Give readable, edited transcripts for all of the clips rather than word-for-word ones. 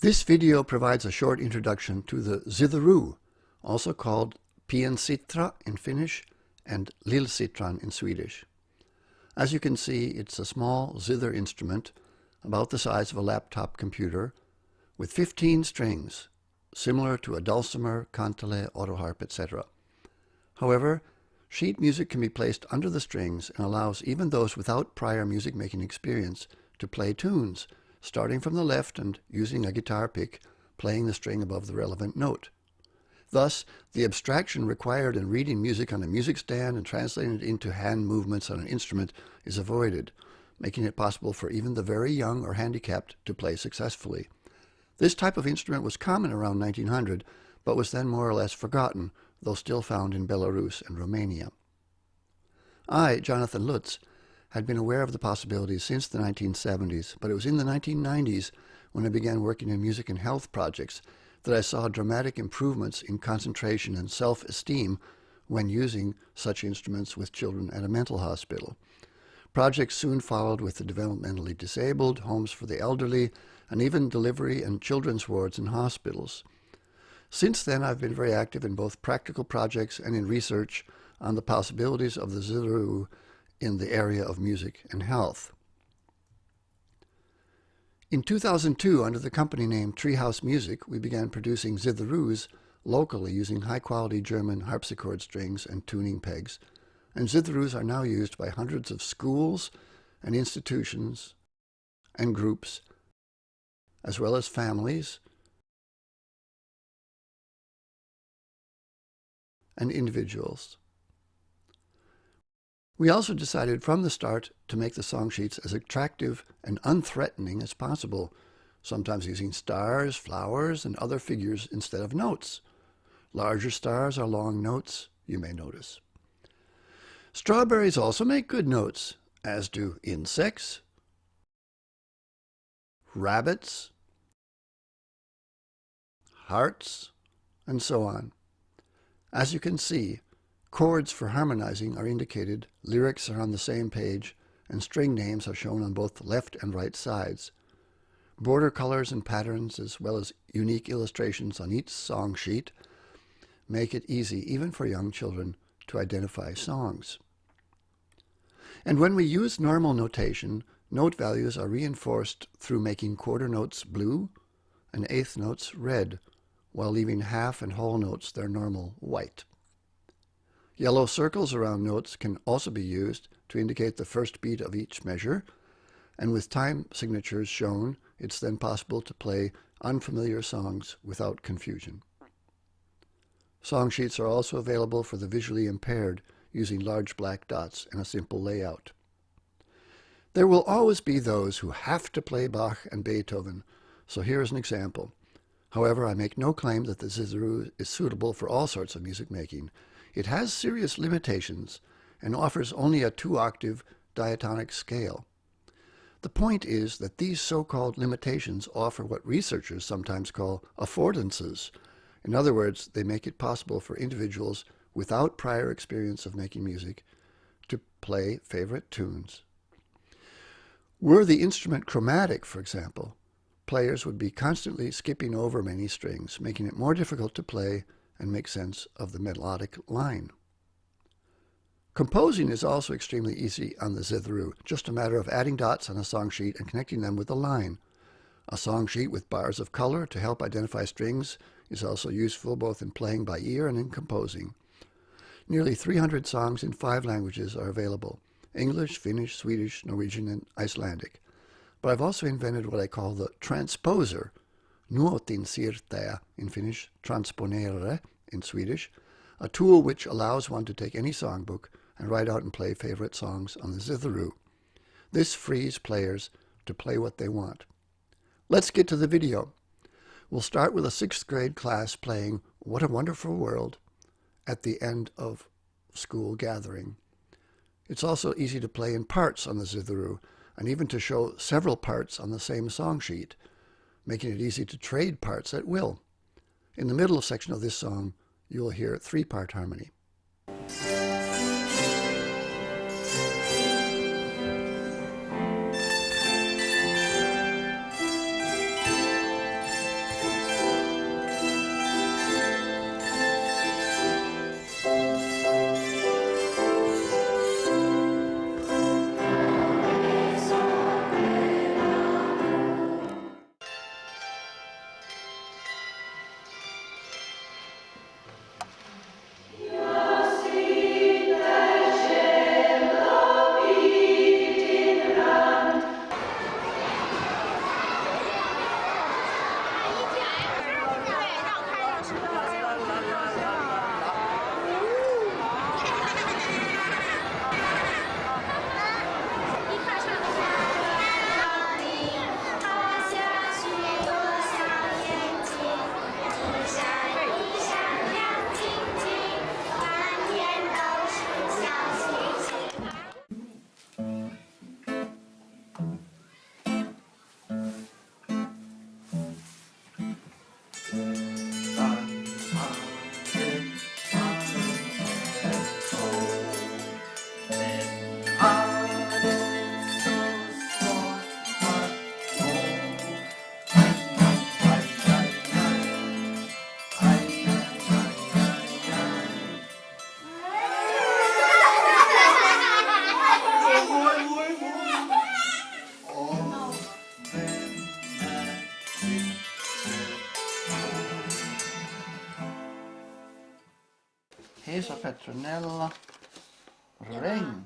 This video provides a short introduction to the zitheroo, also called piensitra in Finnish and lillsitran in Swedish. As you can see, it's a small zither instrument about the size of a laptop computer with 15 strings, similar to a dulcimer, kantele, autoharp, etc. However, sheet music can be placed under the strings and allows even those without prior music-making experience to play tunes, starting from the left and using a guitar pick, playing the string above the relevant note. Thus, the abstraction required in reading music on a music stand and translating it into hand movements on an instrument is avoided, making it possible for even the very young or handicapped to play successfully. This type of instrument was common around 1900, but was then more or less forgotten, though still found in Belarus and Romania. I, Jonathan Lutz, had been aware of the possibilities since the 1970s, but it was in the 1990s when I began working in music and health projects that I saw dramatic improvements in concentration and self-esteem when using such instruments with children at a mental hospital. Projects soon followed with the developmentally disabled, homes for the elderly, and even delivery and children's wards in hospitals. Since then, I've been very active in both practical projects and in research on the possibilities of the zitheroo in the area of music and health. In 2002, under the company name Treehouse Music, we began producing zitheroos locally using high-quality German harpsichord strings and tuning pegs, and zitheroos are now used by hundreds of schools and institutions and groups, as well as families and individuals. We also decided from the start to make the song sheets as attractive and unthreatening as possible, sometimes using stars, flowers, and other figures instead of notes. Larger stars are long notes, you may notice. Strawberries also make good notes, as do insects, rabbits, hearts, and so on. As you can see, chords for harmonizing are indicated, lyrics are on the same page, and string names are shown on both left and right sides. Border colors and patterns, as well as unique illustrations on each song sheet, make it easy, even for young children, to identify songs. And when we use normal notation, note values are reinforced through making quarter notes blue and eighth notes red, while leaving half and whole notes their normal white. Yellow circles around notes can also be used to indicate the first beat of each measure, and with time signatures shown, it's then possible to play unfamiliar songs without confusion. Song sheets are also available for the visually impaired using large black dots and a simple layout. There will always be those who have to play Bach and Beethoven, so here is an example. However, I make no claim that the zitheroo is suitable for all sorts of music making. It has serious limitations and offers only a 2-octave diatonic scale. The point is that these so-called limitations offer what researchers sometimes call affordances. In other words, they make it possible for individuals without prior experience of making music to play favorite tunes. Were the instrument chromatic, for example, players would be constantly skipping over many strings, making it more difficult to play and make sense of the melodic line. Composing is also extremely easy on the zitheroo, just a matter of adding dots on a song sheet and connecting them with a line. A song sheet with bars of color to help identify strings is also useful both in playing by ear and in composing. Nearly 300 songs in 5 languages are available: English, Finnish, Swedish, Norwegian, and Icelandic. But I've also invented what I call the transposer, nuotin siirtäjä in Finnish, transponere in Swedish, a tool which allows one to take any songbook and write out and play favorite songs on the zitheroo. This frees players to play what they want. Let's get to the video. We'll start with a 6th grade class playing What a Wonderful World at the end of school gathering. It's also easy to play in parts on the zitheroo, and even to show several parts on the same song sheet, making it easy to trade parts at will. In the middle section of this song, you will hear 3-part harmony. Esa Petronella. Regn.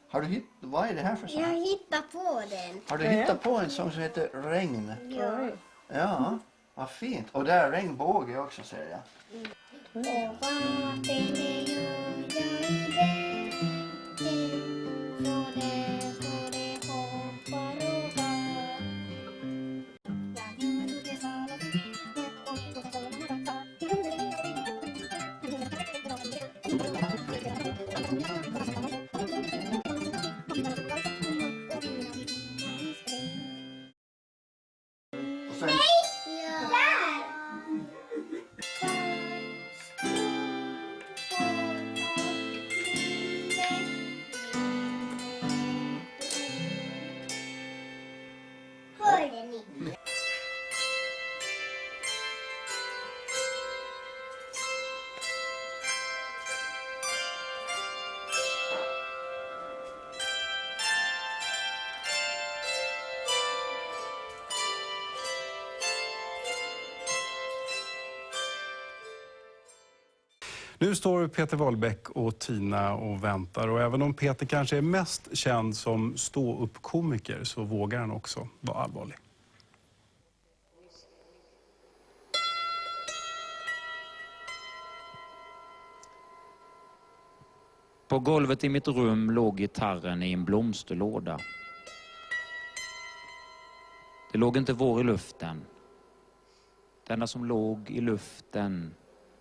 Har du vad är det här för sång? Jag hittar på den. Har du hittat på en sång som heter Regn? Ja. Ja, vad fint. Och där är regnbåge också, ser jag. Och vatten är jorden vägen, så det hoppar och har. Jag gjorde salat Och sen... Hörde ni? Nu står Peter Wahlbeck och Tina och väntar, och även om Peter kanske är mest känd som stå-upp-komiker så vågar han också vara allvarlig. På golvet i mitt rum låg gitarren i en blomsterlåda. Det låg inte vår i luften. Det enda som låg i luften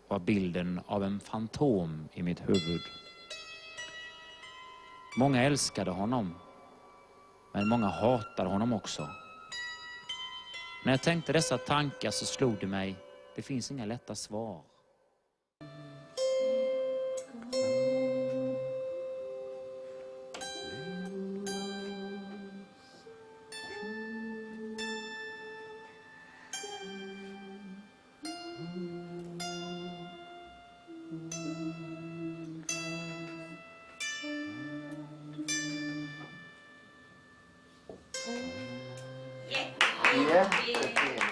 var bilden av en fantom i mitt huvud. Många älskade honom, men många hatade honom också. När jag tänkte dessa tankar så slog det mig, det finns inga lätta svar. Jättefint.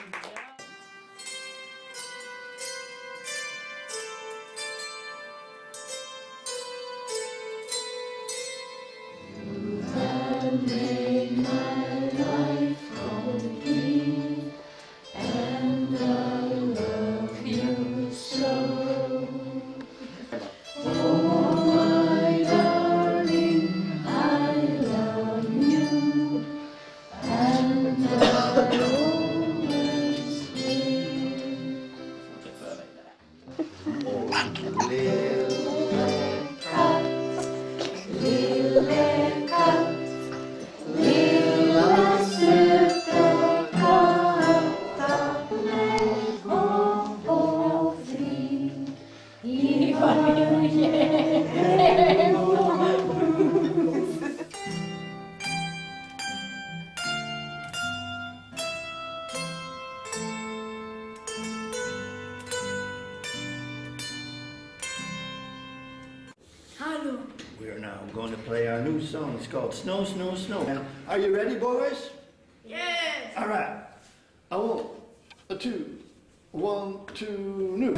We're now going to play our new song. It's called Snow, Snow, Snow. And are you ready, boys? Yes! All right. A 1, a 2, 1, 2, new.